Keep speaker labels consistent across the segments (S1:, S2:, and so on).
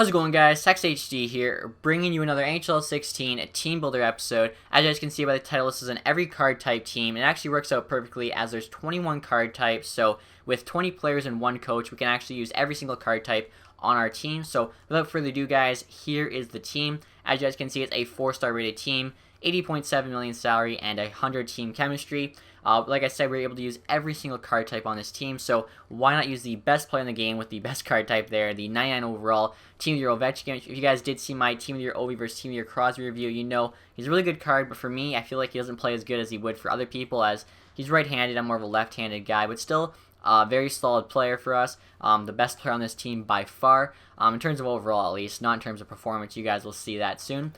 S1: How's it going, guys? TacTixHD here, bringing you another NHL 16 Team Builder episode. As you guys can see by the title, this is an every card type team. It actually works out perfectly as there's 21 card types, so with 20 players and one coach, we can actually use every single card type on our team. So without further ado, guys, here is the team. As you guys can see, it's a 4-star rated team, 80.7 million salary, and 100 team chemistry. Like I said, we were able to use every single card type on this team, so why not use the best player in the game with the best card type there, the 99 overall Team of the Year Ovechkin. If you guys did see my Team of the Year Ovi versus Team of the Year Crosby review, you know he's a really good card, but for me, I feel like he doesn't play as good as he would for other people, as he's right-handed. I'm more of a left-handed guy, but still very solid player for us. The best player on this team by far, in terms of overall at least, not in terms of performance. You guys will see that soon.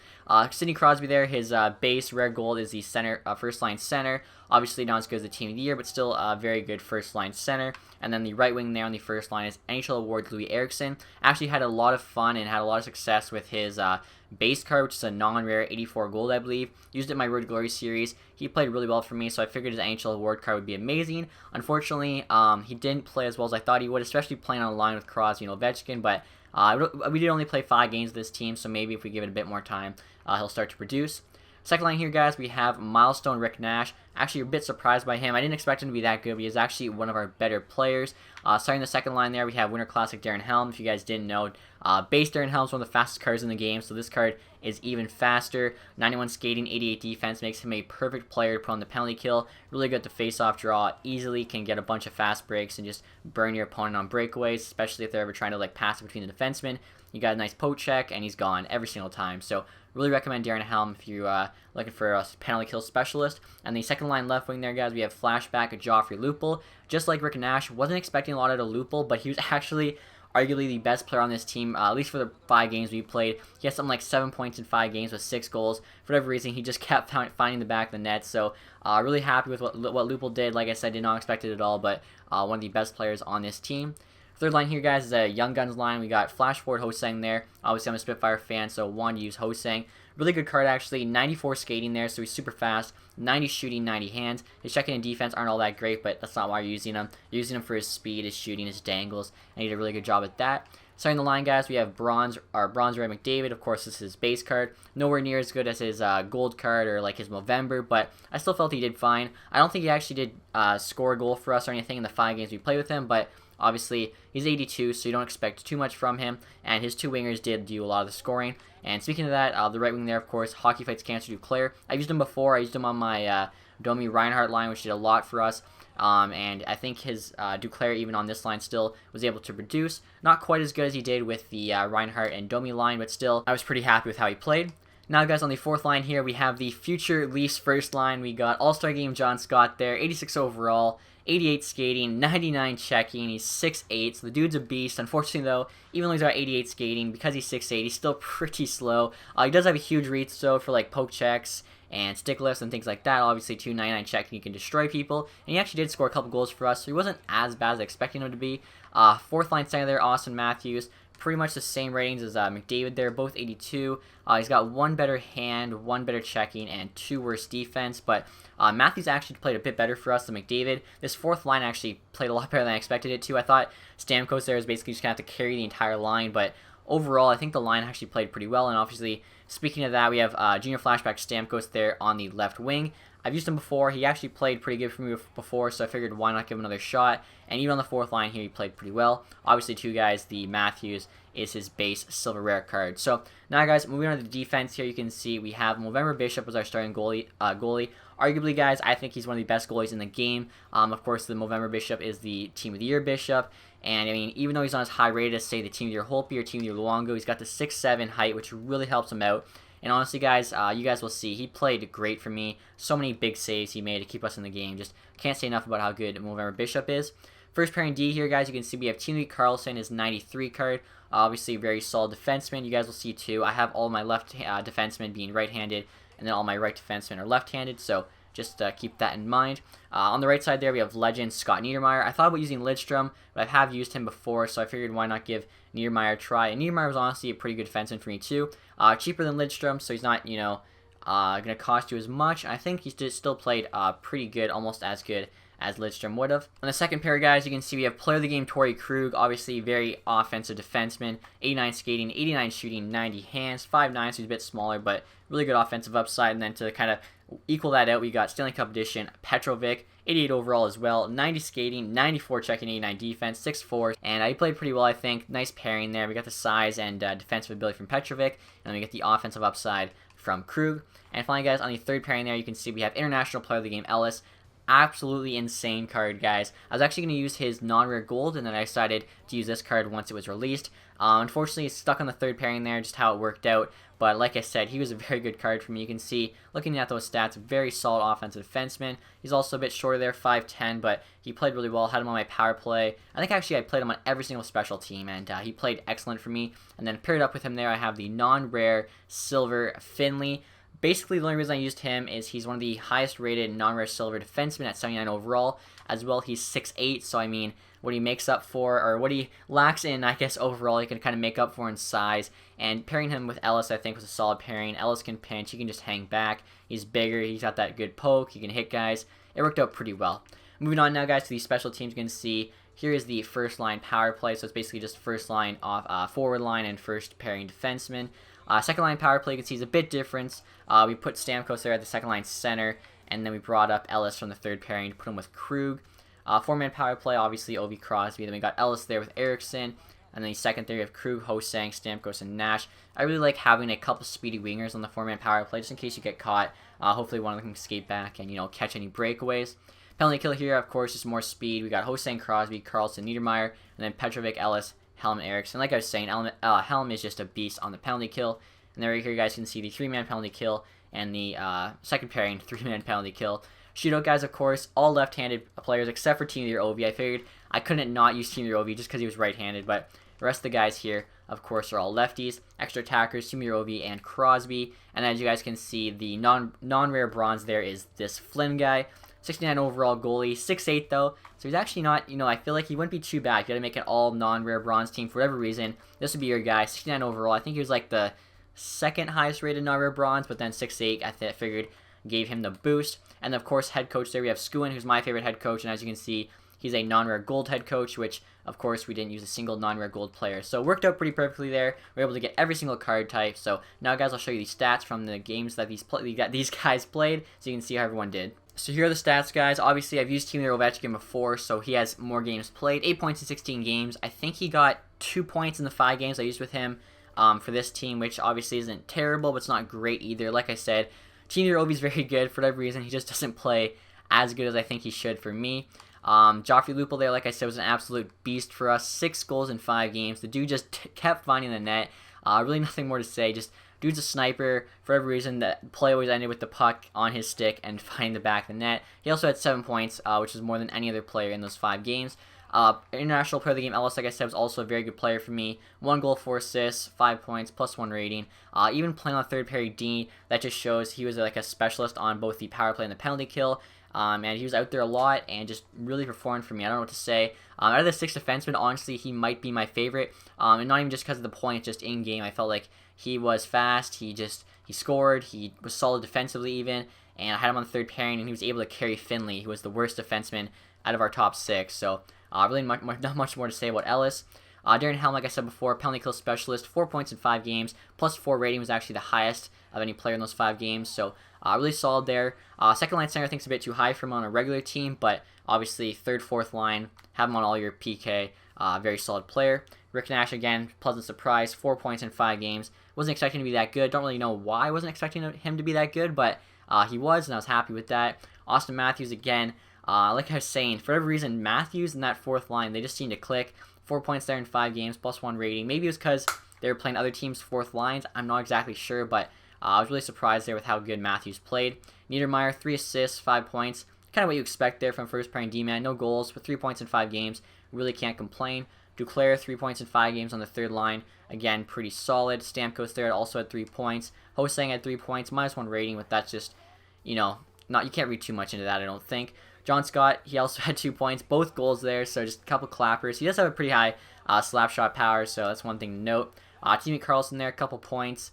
S1: Sidney Crosby there, his base rare gold is the center, first line center. Obviously not as good as the Team of the Year, but still a very good first line center. And then the right wing there on the first line is NHL award Louis Eriksson. Actually had a lot of fun and had a lot of success with his base card, which is a non-rare 84 gold, I believe. Used it in my Road to Glory series. He played really well for me, so I figured his NHL award card would be amazing. Unfortunately, he didn't play as well as I thought he would, especially playing on a line with Crosby and Ovechkin, but we did only play 5 games with this team, so maybe if we give it a bit more time, he'll start to produce. Second line here, guys, we have Milestone Rick Nash. Actually, a bit surprised by him. I didn't expect him to be that good, but he's actually one of our better players. Starting the second line there, we have Winter Classic Daren Helm. If you guys didn't know, base Daren Helm is one of the fastest cards in the game, so this card is even faster. 91 skating, 88 defense makes him a perfect player to put on the penalty kill. Really good to face-off draw. Easily can get a bunch of fast breaks and just burn your opponent on breakaways, especially if they're ever trying to pass it between the defensemen. You got a nice poke check, and he's gone every single time. So really recommend Daren Helm if you're looking for a penalty kill specialist. And the second line left wing there, guys, we have Flashback Joffrey Lupul. Just like Rick Nash, wasn't expecting a lot out of Lupul, but he was actually arguably the best player on this team, at least for the 5 games we played. He had something like 7 points in 5 games with 6 goals. For whatever reason, he just kept finding the back of the net. So really happy with what Lupul did. Like I said, did not expect it at all, but one of the best players on this team. Third line here, guys, is a Young Guns line. We got Flash Forward Hosang there. Obviously, I'm a Spitfire fan, so wanted to use Hosang. Really good card, actually. 94 skating there, so he's super fast. 90 shooting, 90 hands. His checking and defense aren't all that great, but that's not why you're using him. You're using him for his speed, his shooting, his dangles, and he did a really good job at that. Starting the line, guys, we have Bronze Ray McDavid. Of course, this is his base card. Nowhere near as good as his gold card or like his Movember, but I still felt he did fine. I don't think he actually did score a goal for us or anything in the 5 games we played with him, but obviously, he's 82, so you don't expect too much from him, and his 2 wingers did do a lot of the scoring. And speaking of that, the right wing there, of course, Hockey Fights Cancer Duclair. I've used him before. I used him on my Domi Reinhardt line, which did a lot for us. And I think his Duclair, even on this line, still was able to produce. Not quite as good as he did with the Reinhardt and Domi line, but still, I was pretty happy with how he played. Now, guys, on the 4th line here, we have the future Leafs first line. We got All-Star Game John Scott there, 86 overall, 88 skating, 99 checking. He's 6'8", so the dude's a beast. Unfortunately, though, even though he's got 88 skating, because he's 6'8", he's still pretty slow. He does have a huge reach, though, for poke checks and stick lifts and things like that. Obviously, 299 checking, he can destroy people. And he actually did score a couple goals for us, so he wasn't as bad as I expected him to be. 4th line center there, Austin Matthews. Pretty much the same ratings as McDavid there, both 82. He's got 1 better hand, 1 better checking, and 2 worse defense. But Matthews actually played a bit better for us than McDavid. This 4th line actually played a lot better than I expected it to. I thought Stamkos there was basically just going to have to carry the entire line. But overall, I think the line actually played pretty well. And obviously, speaking of that, we have Junior Flashback Stamkos there on the left wing. I've used him before. He actually played pretty good for me before, so I figured why not give him another shot. And even on the 4th line here, he played pretty well. Obviously, 2 guys, the Matthews is his base silver rare card. So now, guys, moving on to the defense here, you can see we have Movember Bishop as our starting goalie. Arguably, guys, I think he's one of the best goalies in the game. Of course, the Movember Bishop is the Team of the Year Bishop. And, I mean, even though he's not as high rated as, say, the Team of the Year Holtby or Team of the Year Luongo, he's got the 6'7" height, which really helps him out. And honestly, guys, you guys will see, he played great for me. So many big saves he made to keep us in the game. Just can't say enough about how good Movember Bishop is. First pairing D here, guys, you can see we have Timmy Carlson, his 93 card. Obviously, very solid defenseman. You guys will see, too. I have all my left defensemen being right-handed, and then all my right defensemen are left-handed, so just keep that in mind. On the right side there, we have legend Scott Niedermayer. I thought about using Lidstrom, but I have used him before, so I figured why not give Niedermayer a try. And Niedermayer was honestly a pretty good defenseman for me, too. Cheaper than Lidstrom, so he's not, going to cost you as much. I think he's still played pretty good, almost as good as Lidstrom would have. On the second pair, guys, you can see we have player of the game Torrey Krug, obviously very offensive defenseman, 89 skating, 89 shooting, 90 hands, 5'9", so he's a bit smaller, but really good offensive upside. And then to kind of equal that out, we got Stanley Cup edition Petrovic, 88 overall as well, 90 skating, 94 checking, 89 defense, 6'4", and he played pretty well, I think. Nice pairing there. We got the size and defensive ability from Petrovic, and then we get the offensive upside from Krug. And finally, guys, on the third pairing there, you can see we have International Player of the Game Ellis. Absolutely insane card, guys. I was actually going to use his non-rare gold, and then I decided to use this card once it was released. Unfortunately, it's stuck on the third pairing there, just how it worked out. But like I said, he was a very good card for me. You can see, looking at those stats, very solid offensive defenseman. He's also a bit shorter there, 5'10", but he played really well. Had him on my power play. I think actually I played him on every single special team, and he played excellent for me. And then paired up with him there, I have the non-rare silver Finley. Basically, the only reason I used him is he's one of the highest rated non-rare silver defensemen at 79 overall. As well, he's 6'8", so I mean, what he makes up for, or what he lacks in, I guess, overall, he can kind of make up for in size. And pairing him with Ellis, I think, was a solid pairing. Ellis can pinch, he can just hang back. He's bigger, he's got that good poke, he can hit guys. It worked out pretty well. Moving on now, guys, to these special teams, you can see here is the first line power play, so it's basically just first line off forward line and first pairing defenseman. Second line power play, you can see is a bit different. We put Stamkos there at the second line center, and then we brought up Ellis from the third pairing to put him with Krug. Four-man power play, obviously Ovi Crosby. Then we got Ellis there with Eriksson, and then the second there we have Krug, Hosang, Stamkos, and Nash. I really like having a couple speedy wingers on the four-man power play, just in case you get caught. Hopefully one of them can skate back and, catch any breakaways. Penalty kill here, of course, just more speed. We got Hosang, Crosby, Carlson, Niedermayer, and then Petrovic, Ellis, Helm, and Eriksson. Like I was saying, Helm is just a beast on the penalty kill. And there here you guys can see the three-man penalty kill and the second pairing three-man penalty kill. Shootout guys, of course, all left-handed players except for Timmy Ovi. I figured I couldn't not use Timmy Ovi just because he was right-handed, but the rest of the guys here, of course, are all lefties. Extra attackers, Timmy Ovi and Crosby. And as you guys can see, the non-rare bronze there is this Flynn guy. 69 overall goalie, 6'8" though, so he's actually not, I feel like he wouldn't be too bad. You gotta make an all non-rare bronze team for whatever reason. This would be your guy, 69 overall. I think he was like the second highest rated non-rare bronze, but then 6'8", I figured gave him the boost. And of course, head coach there, we have Skuin, who's my favorite head coach, and as you can see, he's a non-rare gold head coach, which, of course, we didn't use a single non-rare gold player. So it worked out pretty perfectly there. We were able to get every single card type. So now, guys, I'll show you the stats from the games that these guys played, so you can see how everyone did. So here are the stats, guys. Obviously, I've used Timmy Ovechkin before, so he has more games played. 8 points in 16 games. I think he got 2 points in the 5 games I used with him for this team, which obviously isn't terrible, but it's not great either. Like I said, Timmy Ovi's very good. For whatever reason, he just doesn't play as good as I think he should for me. Joffrey Lupul there, like I said, was an absolute beast for us. 6 goals in 5 games. The dude just kept finding the net. Really nothing more to say. Just dude's a sniper. For whatever reason, the play always ended with the puck on his stick and finding the back of the net. He also had 7 points, which is more than any other player in those 5 games. International Player of the Game Ellis, like I said, was also a very good player for me. 1 goal, 4 assists, 5 points, +1 rating. Even playing on third pair D, that just shows he was like a specialist on both the power play and the penalty kill. And he was out there a lot and just really performed for me. I don't know what to say. Out of the 6 defensemen, honestly, he might be my favorite. And not even just because of the points, just in game. I felt like he was fast. He scored. He was solid defensively even. And I had him on the third pairing, and he was able to carry Finley, who was the worst defenseman out of our top 6. So really not much more to say about Ellis. Daren Helm, like I said before, penalty kill specialist, 4 points in 5 games, +4 rating was actually the highest of any player in those 5 games. So really solid there. Second line center I think is a bit too high for him on a regular team, but obviously third, fourth line, have him on all your PK. Very solid player. Rick Nash, again, pleasant surprise, 4 points in 5 games. Wasn't expecting to be that good. Don't really know why I wasn't expecting him to be that good, but he was, and I was happy with that. Austin Matthews, again, like I was saying, for whatever reason, Matthews and that fourth line, they just seemed to click. 4 points there in 5 games, +1 rating. Maybe it was because they were playing other teams' fourth lines. I'm not exactly sure, but I was really surprised there with how good Matthews played. Niedermayer, 3 assists, 5 points. Kind of what you expect there from first pairing D-man. No goals, but 3 points in 5 games. Really can't complain. Duclair, 3 points in 5 games on the third line. Again, pretty solid. Stamkos there also had 3 points. Hosang had 3 points, -1 rating, but that's just, you can't read too much into that, I don't think. John Scott, he also had 2 points, both goals there, so just a couple clappers. He does have a pretty high slap shot power, so that's one thing to note. Timmy Carlson there, a couple points.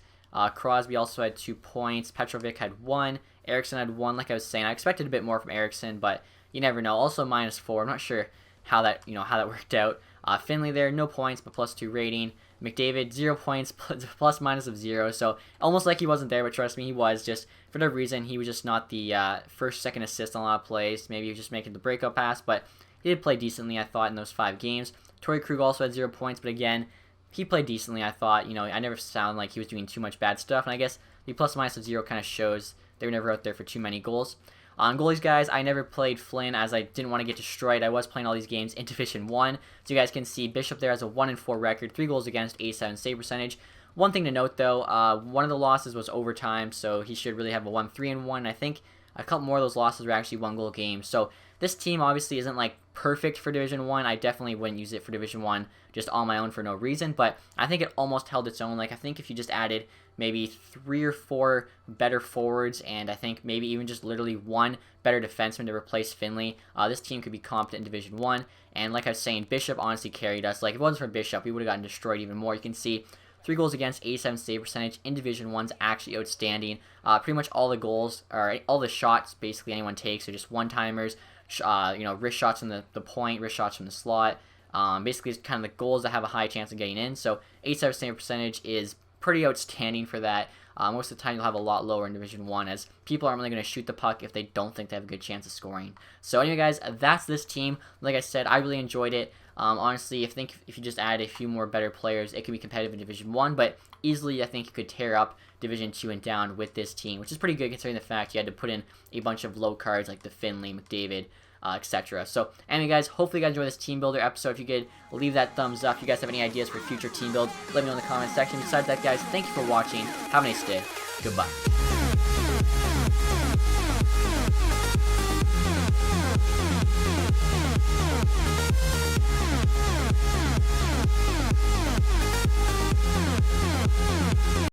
S1: Crosby also had 2 points. Petrovic had 1. Eriksson had 1, like I was saying. I expected a bit more from Eriksson, but you never know. Also -4. I'm not sure how that worked out. Finley there, no points, but +2 rating. McDavid, 0 points, plus minus of 0. So almost like he wasn't there, but trust me, he was. Just for no reason, he was just not the first, second assist on a lot of plays. Maybe he was just making the breakup pass, but he did play decently, I thought, in those 5 games. Torrey Krug also had 0 points, but again, he played decently, I thought. I never sounded like he was doing too much bad stuff, and I guess the plus minus of 0 kind of shows they were never out there for too many goals. On goalies, guys, I never played Flynn as I didn't want to get destroyed. I was playing all these games in Division 1. So you guys can see Bishop there has a 1-4 record, 3 goals against, 87 save percentage. One thing to note, though, one of the losses was overtime, so he should really have a 1-3-1. I think a couple more of those losses were actually 1-goal games. So this team obviously isn't like perfect for Division 1. I definitely wouldn't use it for Division 1 just on my own for no reason, but I think it almost held its own. Like, I think if you just added maybe 3 or 4 better forwards, and I think maybe even just literally 1 better defenseman to replace Finley, this team could be competent in Division 1. And like I was saying, Bishop honestly carried us. Like, if it wasn't for Bishop, we would have gotten destroyed even more. You can see 3 goals against, 87 save percentage in Division 1's actually outstanding. Pretty much all the goals, or all the shots basically anyone takes are just one-timers, wrist shots from the point, wrist shots from the slot. Basically, it's kind of the goals that have a high chance of getting in. So 87 save percentage is pretty outstanding for that. Most of the time, you'll have a lot lower in Division 1 as people aren't really going to shoot the puck if they don't think they have a good chance of scoring. So anyway, guys, that's this team. Like I said, I really enjoyed it. Honestly, I think if you just add a few more better players, it could be competitive in Division 1, but easily I think you could tear up Division 2 and down with this team, which is pretty good considering the fact you had to put in a bunch of low cards like the Finley, McDavid, etc. So anyway, guys, hopefully you guys enjoyed this team builder episode. If you could leave that thumbs up. If you guys have any ideas for future team builds, let me know in the comment section. Besides that, guys, thank you for watching. Have a nice day. Goodbye.